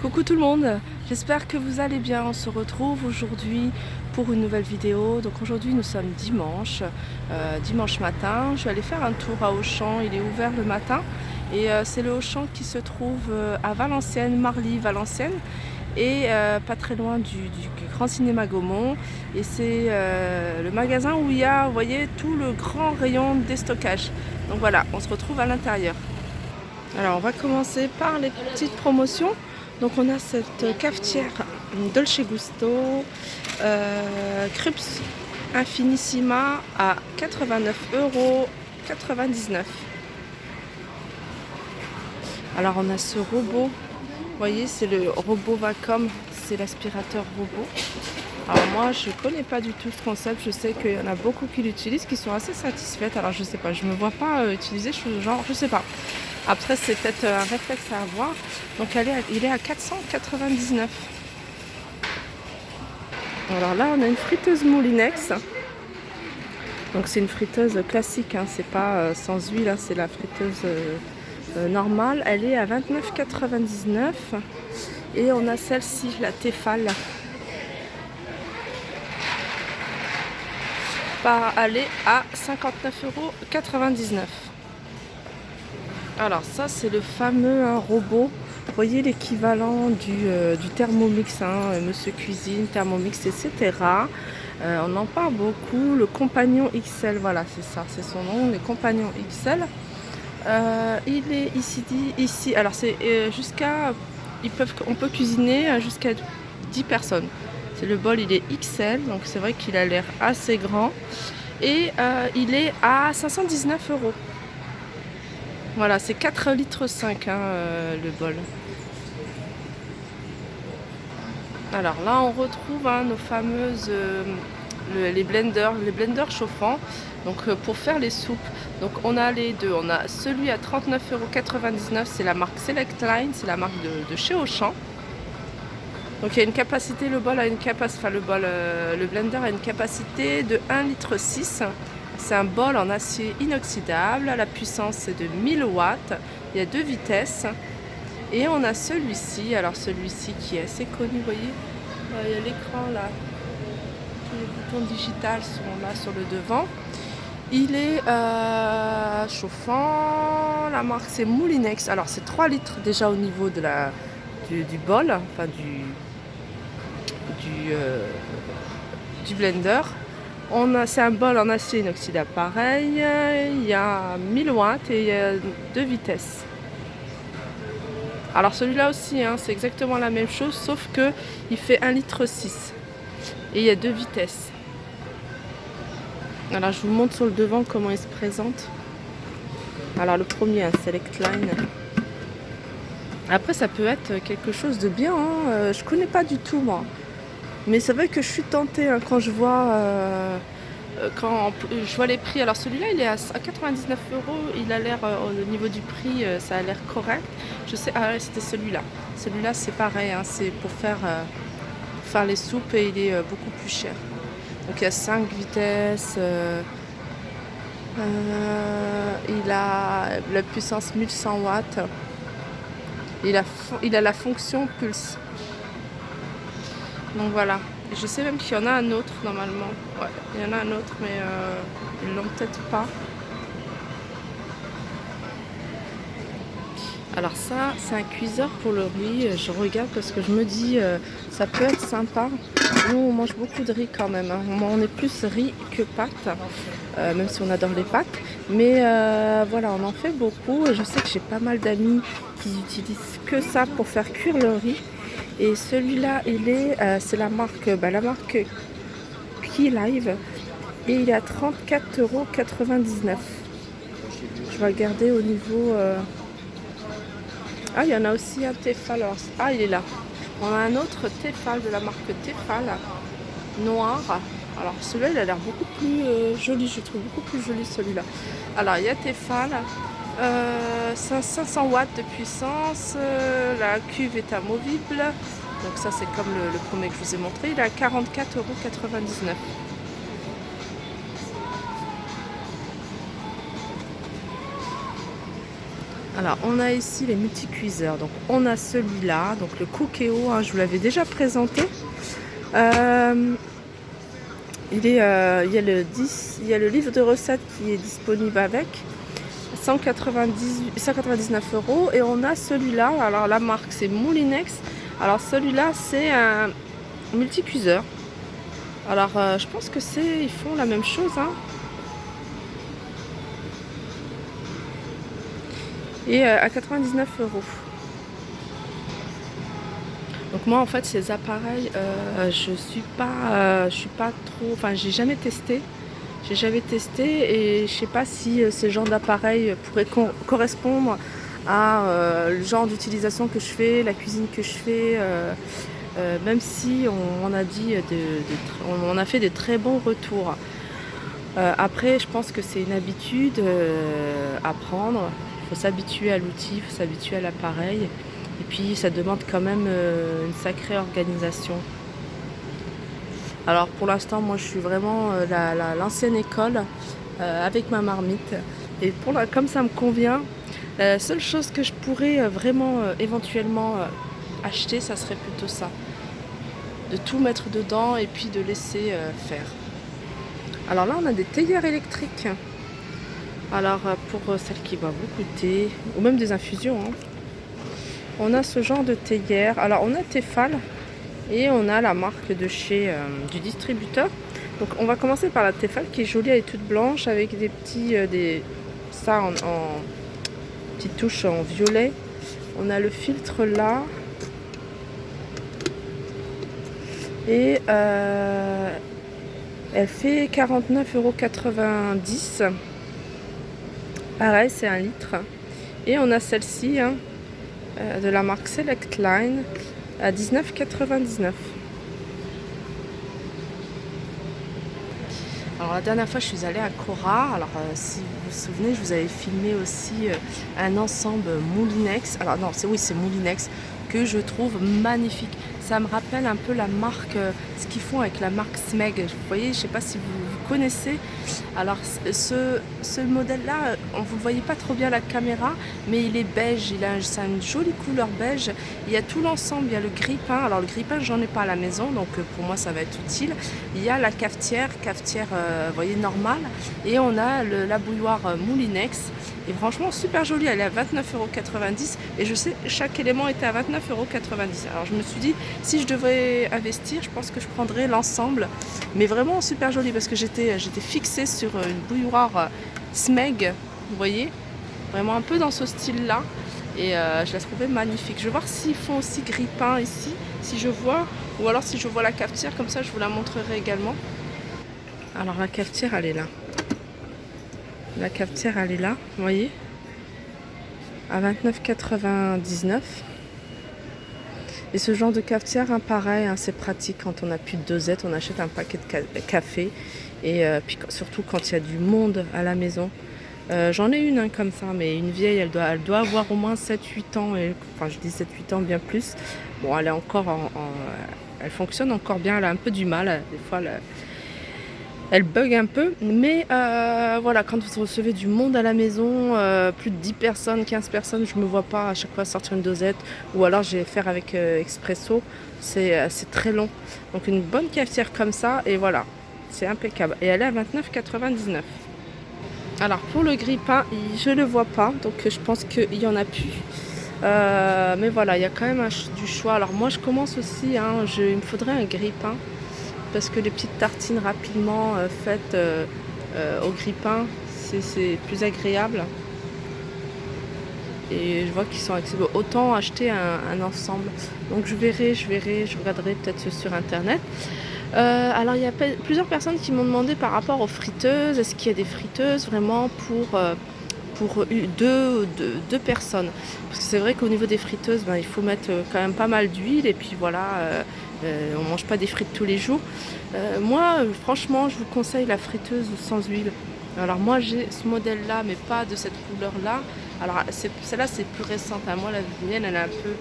Coucou tout le monde, j'espère que vous allez bien. On se retrouve aujourd'hui pour une nouvelle vidéo. Donc aujourd'hui nous sommes dimanche, dimanche matin. Je vais aller faire un tour à Auchan, il est ouvert le matin. Et c'est le Auchan qui se trouve à Valenciennes, Marly, Valenciennes. Et pas très loin du grand cinéma Gaumont. Et c'est le magasin où il y a, vous voyez, tout le grand rayon de déstockage. Donc voilà, on se retrouve à l'intérieur. Alors on va commencer par les petites promotions. Donc on a cette cafetière Dolce Gusto Krups Infinissima à 89,99 €. Alors on a ce robot, vous voyez, c'est le robot Vacom, c'est l'aspirateur robot. Alors moi je connais pas du tout ce concept, je sais qu'il y en a beaucoup qui l'utilisent, qui sont assez satisfaites. Alors je sais pas, je me vois pas utiliser genre, je sais pas. Après c'est peut-être un réflexe à avoir. Donc il est à 499. Alors là on a une friteuse Moulinex. Donc c'est une friteuse classique, hein, c'est pas sans huile, hein, c'est la friteuse normale. Elle est à 29,99 €. Et on a celle-ci, la Tefal. Elle est à 59,99 €. Alors ça c'est le fameux robot, vous voyez l'équivalent du Thermomix, hein, Monsieur Cuisine, Thermomix, etc. On en parle beaucoup, le Compagnon XL, voilà c'est ça, c'est son nom, le Compagnon XL. Il est ici, alors c'est on peut cuisiner jusqu'à 10 personnes. C'est le bol, il est XL, donc c'est vrai qu'il a l'air assez grand. Et il est à 519 €. Voilà, c'est 4,5 litres le bol. Alors là, on retrouve nos fameuses les blenders chauffants. Donc pour faire les soupes. Donc on a les deux. On a celui à 39,99 €, c'est la marque Selectline, c'est la marque de chez Auchan. Donc il y a une capacité, le blender a une capacité de 1,6 litre. C'est un bol en acier inoxydable, la puissance est de 1000 watts, il y a 2 vitesses. Et on a celui-ci, alors celui-ci qui est assez connu, vous voyez, il y a l'écran là, tous les boutons digitales sont là sur le devant. Il est chauffant, la marque c'est Moulinex, alors c'est 3 litres déjà au niveau de du bol, enfin du blender. C'est un bol en acier inoxydable pareil, il y a 1000 watts et il y a 2 vitesses. Alors celui-là aussi, hein, c'est exactement la même chose, sauf que il fait 1,6 litre et il y a 2 vitesses. Alors je vous montre sur le devant comment il se présente. Alors le premier, un Selectline. Après ça peut être quelque chose de bien, hein. Je connais pas du tout moi. Mais c'est vrai que je suis tentée quand je vois les prix. Alors celui-là il est à 99 €, il a l'air au niveau du prix ça a l'air correct. Je sais, c'était celui-là. Celui-là c'est pareil, hein, c'est pour faire les soupes et il est beaucoup plus cher. Donc il y a 5 vitesses, il a la puissance 1100 watts, il a la fonction pulse. Donc voilà, je sais même qu'il y en a un autre normalement. Ouais, il y en a un autre, mais ils l'ont peut-être pas. Alors ça, c'est un cuiseur pour le riz. Je regarde parce que je me dis, ça peut être sympa. Nous, on mange beaucoup de riz quand même, hein. On est plus riz que pâtes, même si on adore les pâtes. Mais voilà, on en fait beaucoup. Et je sais que j'ai pas mal d'amis qui utilisent que ça pour faire cuire le riz. Et celui-là, c'est la marque Key Live. Et il est à 34,99 €. Je vais regarder au niveau... Ah, il y en a aussi un Tefal. Ah, il est là. On a un autre Tefal de la marque Tefal, noir. Alors celui-là, il a l'air beaucoup plus joli. Je trouve beaucoup plus joli celui-là. Alors, il y a Tefal. 500 watts de puissance. La cuve est amovible. Donc ça, c'est comme le premier que je vous ai montré. Il est à 44,99 €. Alors, on a ici les multicuiseurs. Donc, on a celui-là, donc le Cookéo, hein, je vous l'avais déjà présenté. Il y a le livre de recettes qui est disponible avec 199 €. Et on a celui-là, alors la marque c'est Moulinex. Alors celui-là c'est un multicuiseur. Alors je pense que ils font la même chose, hein. Et à 99 €. Donc moi en fait ces appareils je suis pas trop, enfin j'ai jamais testé. Et je sais pas si ce genre d'appareil pourrait correspondre à le genre d'utilisation que je fais, la cuisine que je fais, même si on a dit on a fait de très bons retours. Après je pense que c'est une habitude à prendre. Il faut s'habituer à l'outil, il faut s'habituer à l'appareil. Et puis ça demande quand même une sacrée organisation. Alors pour l'instant moi je suis vraiment l'ancienne école avec ma marmite. Et comme ça me convient, la seule chose que je pourrais vraiment éventuellement acheter, ça serait plutôt ça. De tout mettre dedans et puis de laisser faire. Alors là on a des théières électriques. Alors pour celles qui boivent beaucoup de thé, ou même des infusions, hein. On a ce genre de théière. Alors on a Tefal et on a la marque de chez du distributeur. Donc on va commencer par la Tefal qui est jolie, elle est toute blanche avec des petits ça en petites touches en violet. On a le filtre là et elle fait 49,90 €. Pareil, c'est 1 litre. Et on a celle-ci, hein, de la marque Select Line à 19,99 €. Alors la dernière fois je suis allée à Cora. Alors si vous vous souvenez, je vous avais filmé aussi un ensemble Moulinex. Alors non, c'est Moulinex que je trouve magnifique. Ça me rappelle un peu la marque, ce qu'ils font avec la marque Smeg. Vous voyez, je ne sais pas si vous connaissez. Alors ce modèle-là, vous ne voyez pas trop bien à la caméra, mais il est beige. Ça a une jolie couleur beige. Il y a tout l'ensemble. Il y a le grille-pain. Alors le grille-pain, j'en ai pas à la maison, donc pour moi ça va être utile. Il y a la cafetière, vous voyez, normale. Et on a la bouilloire Moulinex. Et franchement, super jolie. Elle est à 29,90 € et je sais chaque élément était à 29,90 €. Alors je me suis dit, si je devrais investir, je pense que je prendrais l'ensemble. Mais vraiment super jolie parce que j'étais fixée sur une bouilloire Smeg, vous voyez, vraiment un peu dans ce style-là. Et je la trouvais magnifique. Je vais voir s'ils font aussi grille-pain ici, si je vois, ou alors si je vois la cafetière, comme ça je vous la montrerai également. Alors la cafetière, elle est là. La cafetière, elle est là, vous voyez, à 29,99 €. Et ce genre de cafetière, hein, pareil, hein, c'est pratique quand on n'a plus de dosette, on achète un paquet de café. Et puis surtout quand il y a du monde à la maison. J'en ai une, hein, comme ça, mais une vieille, elle doit avoir au moins 7-8 ans. Enfin, je dis 7-8 ans, bien plus. Bon, elle est encore elle fonctionne encore bien, elle a un peu du mal, des fois elle bug un peu, mais voilà, quand vous recevez du monde à la maison, plus de 10 personnes, 15 personnes, je me vois pas à chaque fois sortir une dosette, ou alors je vais faire avec Expresso, c'est très long. Donc une bonne cafetière comme ça, et voilà, c'est impeccable. Et elle est à 29,99 €. Alors pour le grille-pain, je ne le vois pas, donc je pense qu'il y en a plus. Mais voilà, il y a quand même du choix. Alors moi je commence aussi, hein, il me faudrait un grille-pain. Parce que les petites tartines rapidement faites au grille-pain, c'est plus agréable. Et je vois qu'ils sont accessibles. Autant acheter un ensemble. Donc je regarderai peut-être sur internet. Alors il y a plusieurs personnes qui m'ont demandé par rapport aux friteuses. Est-ce qu'il y a des friteuses vraiment pour deux personnes? Parce que c'est vrai qu'au niveau des friteuses, il faut mettre quand même pas mal d'huile. Et puis voilà, on ne mange pas des frites tous les jours. Moi, franchement, je vous conseille la friteuse sans huile. Alors moi, j'ai ce modèle-là, mais pas de cette couleur-là. Alors celle-là, c'est plus récente, hein. Moi, la mienne, elle est un peu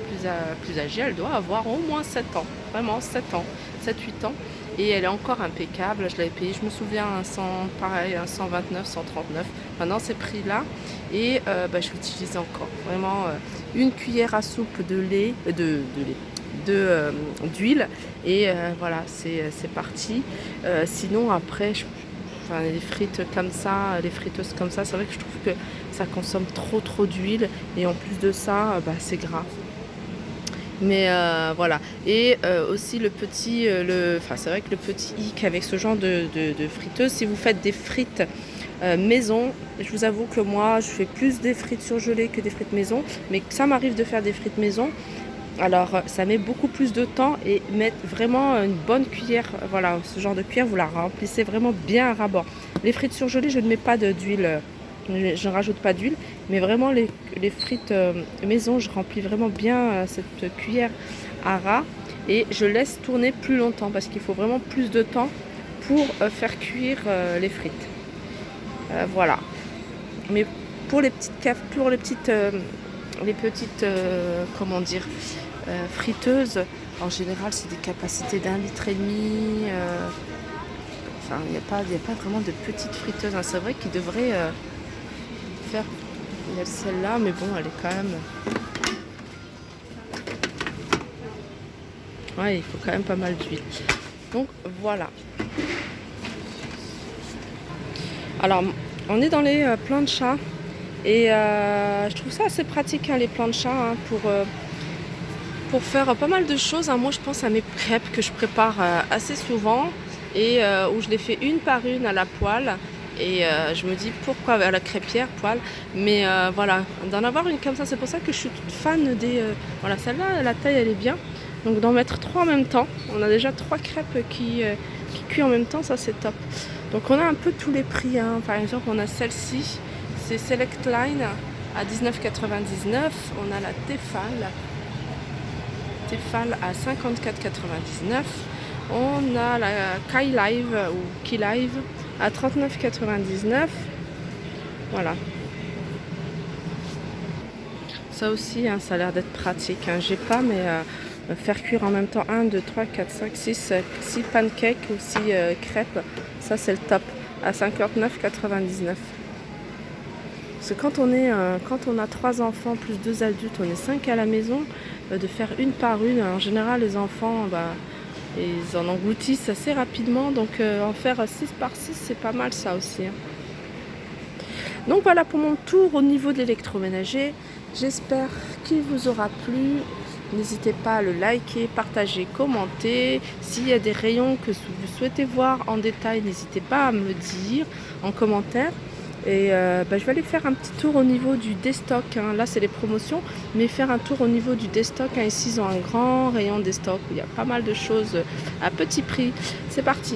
plus âgée. Elle doit avoir au moins 7 ans. Vraiment, 7 ans. 7-8 ans. Et elle est encore impeccable. Je l'avais payée, je me souviens, un 100, pareil, un 129, 139. Maintenant, ces prix-là. Et je l'utilise encore. Vraiment, une cuillère à soupe de lait, d'huile. Et voilà, c'est parti. Sinon, après, les frites comme ça, les friteuses comme ça, c'est vrai que je trouve que ça consomme trop d'huile. Et en plus de ça, c'est gras. Mais voilà. Et aussi le petit, c'est vrai que le petit hic avec ce genre de friteuse, si vous faites des frites maison, je vous avoue que moi je fais plus des frites surgelées que des frites maison, mais ça m'arrive de faire des frites maison. Alors ça met beaucoup plus de temps et mettre vraiment une bonne cuillère, voilà, ce genre de cuillère, vous la remplissez vraiment bien à ras-bord. Les frites surgelées, je ne mets pas d'huile. Je ne rajoute pas d'huile, mais vraiment les frites maison, je remplis vraiment bien cette cuillère à ras et je laisse tourner plus longtemps parce qu'il faut vraiment plus de temps pour faire cuire les frites. Voilà. Mais pour les petites comment dire, friteuses, en général, c'est des capacités d'1,5 litre. Il n'y a pas vraiment de petites friteuses. Hein. C'est vrai qu'ils devraient faire. Il y a celle-là, mais bon, elle est quand même. Ouais, il faut quand même pas mal d'huile. Donc voilà. Alors, on est dans les planchas et je trouve ça assez pratique, hein, les planchas, hein, pour faire pas mal de choses. Hein. Moi, je pense à mes crêpes que je prépare assez souvent et où je les fais une par une à la poêle. Et je me dis pourquoi à la crêpière, poêle. Mais voilà, d'en avoir une comme ça, c'est pour ça que je suis toute fan des... voilà, celle-là, la taille, elle est bien. Donc d'en mettre 3 en même temps. On a déjà 3 crêpes qui cuisent en même temps, ça c'est top. Donc on a un peu tous les prix. Hein. Par exemple, on a celle-ci, c'est Select Line à 19,99. On a la Tefal à 54,99. On a la Kai Live ou Key Live à 39,99. Voilà. Ça aussi, hein, ça a l'air d'être pratique. Hein. J'ai pas, mais faire cuire en même temps 1, 2, 3, 4, 5, 6 pancakes ou 6 crêpes, ça c'est le top. À 59,99. Parce que quand on a 3 enfants plus 2 adultes, on est 5 à la maison, de faire une par une, en général les enfants, ils en engloutissent assez rapidement, donc en faire 6 par 6, c'est pas mal ça aussi. Hein. Donc voilà pour mon tour au niveau de l'électroménager. J'espère qu'il vous aura plu. N'hésitez pas à le liker, partager, commenter. S'il y a des rayons que vous souhaitez voir en détail, n'hésitez pas à me le dire en commentaire. Et je vais aller faire un petit tour au niveau du déstock. Hein. Là, c'est les promotions, mais faire un tour au niveau du déstock. Hein. Ici, ils ont un grand rayon déstock où il y a pas mal de choses à petit prix. C'est parti!